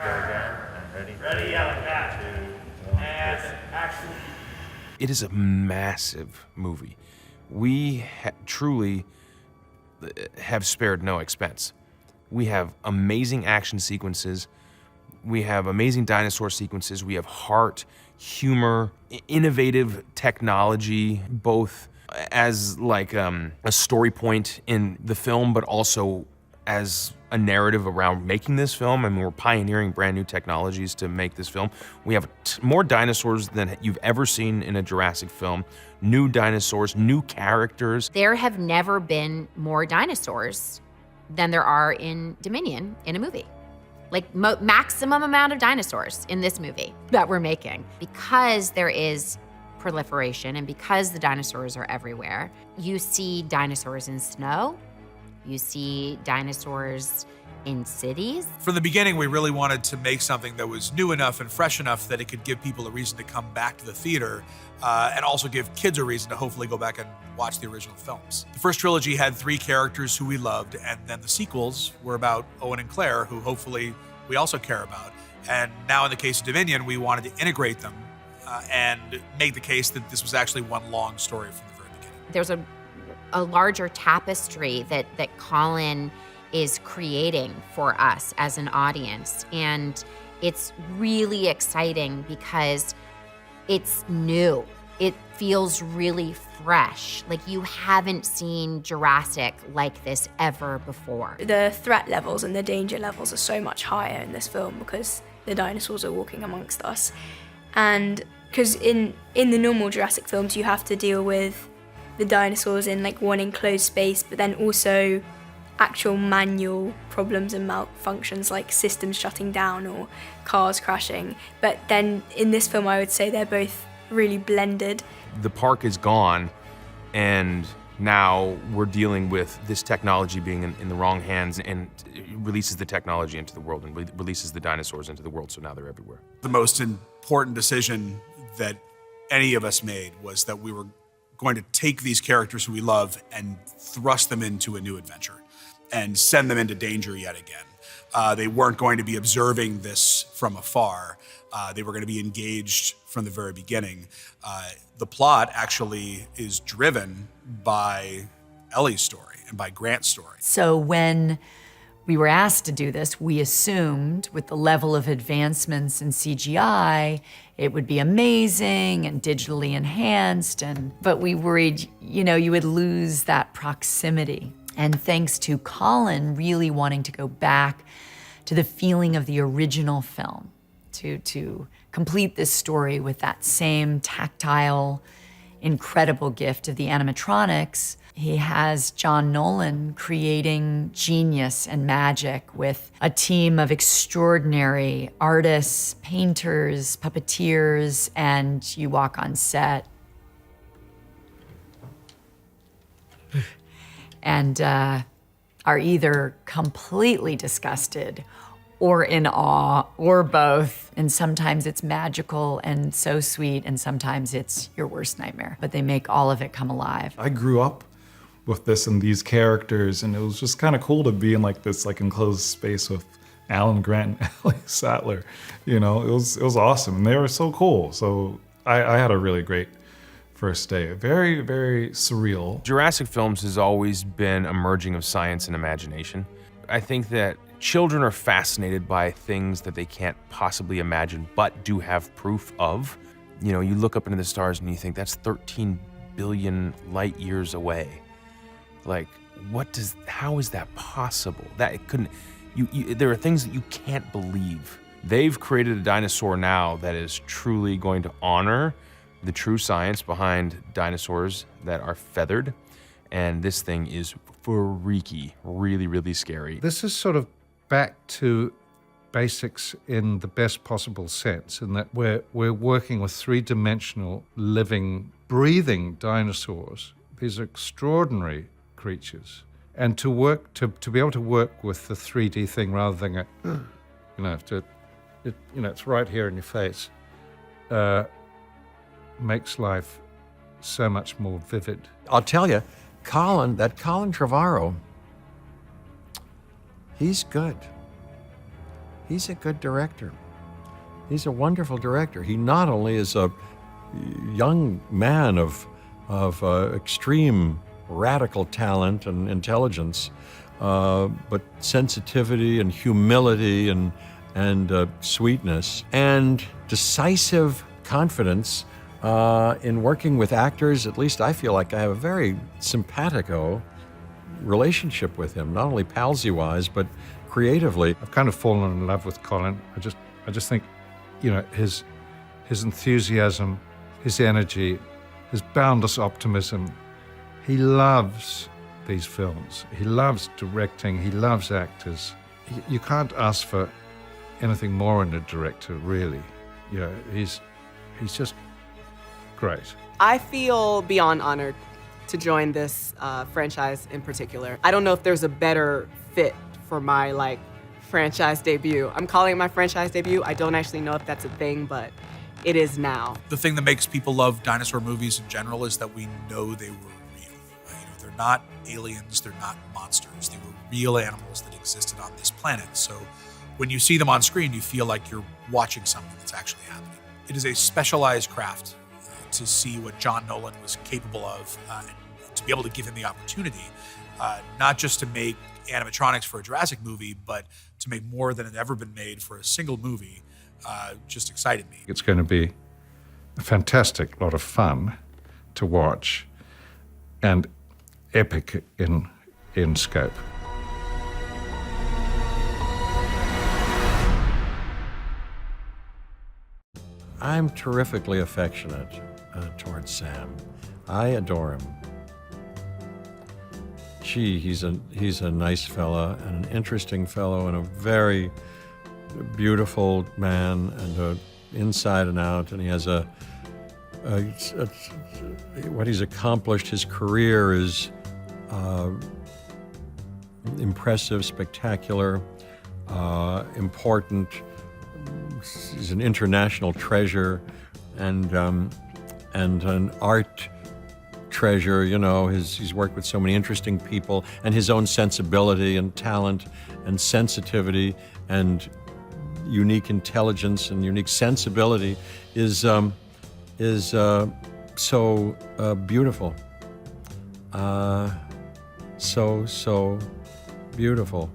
Go again, and ready, yeah, like that. 2, 1, and action. It is a massive movie. We truly have spared no expense. We have amazing action sequences. We have amazing dinosaur sequences. We have heart, humor, innovative technology, both as like a story point in the film, but also as a narrative around making this film. I mean, we're pioneering brand new technologies to make this film. We have more dinosaurs than you've ever seen in a Jurassic film. New dinosaurs, new characters. There have never been more dinosaurs than there are in Dominion in a movie. Like maximum amount of dinosaurs in this movie that we're making. Because there is proliferation and because the dinosaurs are everywhere, you see dinosaurs in snow, you see dinosaurs in cities. From the beginning, we really wanted to make something that was new enough and fresh enough that it could give people a reason to come back to the theater and also give kids a reason to hopefully go back and watch the original films. The first trilogy had 3 characters who we loved, and then the sequels were about Owen and Claire, who hopefully we also care about. And now in the case of Dominion, we wanted to integrate them and make the case that this was actually one long story from the very beginning. There's a larger tapestry that Colin is creating for us as an audience. And it's really exciting because it's new. It feels really fresh. Like you haven't seen Jurassic like this ever before. The threat levels and the danger levels are so much higher in this film because the dinosaurs are walking amongst us. And because in the normal Jurassic films, you have to deal with the dinosaurs in like one enclosed space, but then also actual manual problems and malfunctions like systems shutting down or cars crashing. But then in this film, I would say they're both really blended. The park is gone, and now we're dealing with this technology being in the wrong hands, and it releases the technology into the world and releases the dinosaurs into the world, so now they're everywhere. The most important decision that any of us made was that we were going to take these characters who we love and thrust them into a new adventure and send them into danger yet again. They weren't going to be observing this from afar. They were going to be engaged from the very beginning. The plot actually is driven by Ellie's story and by Grant's story. So when we were asked to do this, we assumed with the level of advancements in CGI, it would be amazing and digitally enhanced, but we worried, you would lose that proximity. And thanks to Colin really wanting to go back to the feeling of the original film, to complete this story with that same tactile, incredible gift of the animatronics, he has John Nolan creating genius and magic with a team of extraordinary artists, painters, puppeteers, and you walk on set and are either completely disgusted or in awe, or both. And sometimes it's magical and so sweet, and sometimes it's your worst nightmare. But they make all of it come alive. I grew up with this and these characters, and it was just kind of cool to be in like this enclosed space with Alan Grant and Ellie Sattler. It was awesome, and they were so cool. So I had a really great first day. Very, very surreal. Jurassic films has always been a merging of science and imagination. I think that children are fascinated by things that they can't possibly imagine, but do have proof of. You look up into the stars and you think that's 13 billion light years away. Like, how is that possible? That it couldn't, there are things that you can't believe. They've created a dinosaur now that is truly going to honor the true science behind dinosaurs that are feathered. And this thing is freaky, really, really scary. This is sort of back to basics in the best possible sense, in that we're working with 3-dimensional, living, breathing dinosaurs. These are extraordinary creatures. And to be able to work with the 3D thing rather than it's right here in your face, makes life so much more vivid. I'll tell you, Colin Trevorrow, he's good. he's a good director. He's a wonderful director. He not only is a young man of extreme radical talent and intelligence, but sensitivity and humility and sweetness and decisive confidence in working with actors. At least I feel like I have a very simpatico relationship with him, not only palsy-wise, but creatively. I've kind of fallen in love with Colin. I just think, you know, his enthusiasm, his energy, his boundless optimism. He loves these films. He loves directing. He loves actors. You can't ask for anything more in a director, really. You know, he's just great. I feel beyond honored to join this franchise in particular. I don't know if there's a better fit for my franchise debut. I'm calling it my franchise debut. I don't actually know if that's a thing, but it is now. The thing that makes people love dinosaur movies in general is that we know they were real. They're not aliens, they're not monsters. They were real animals that existed on this planet. So when you see them on screen, you feel like you're watching something that's actually happening. It is a specialized craft to see what John Nolan was capable of, and to be able to give him the opportunity, not just to make animatronics for a Jurassic movie, but to make more than had ever been made for a single movie, just excited me. It's going to be a fantastic lot of fun to watch and epic in scope. I'm terrifically affectionate towards Sam. I adore him. He's a nice fella and an interesting fellow and a very beautiful man, and inside and out. And he has what he's accomplished. His career is impressive, spectacular, important. He's an international treasure and an art treasure. You know, he's worked with so many interesting people, and his own sensibility and talent and sensitivity and unique intelligence and unique sensibility is so beautiful. So beautiful.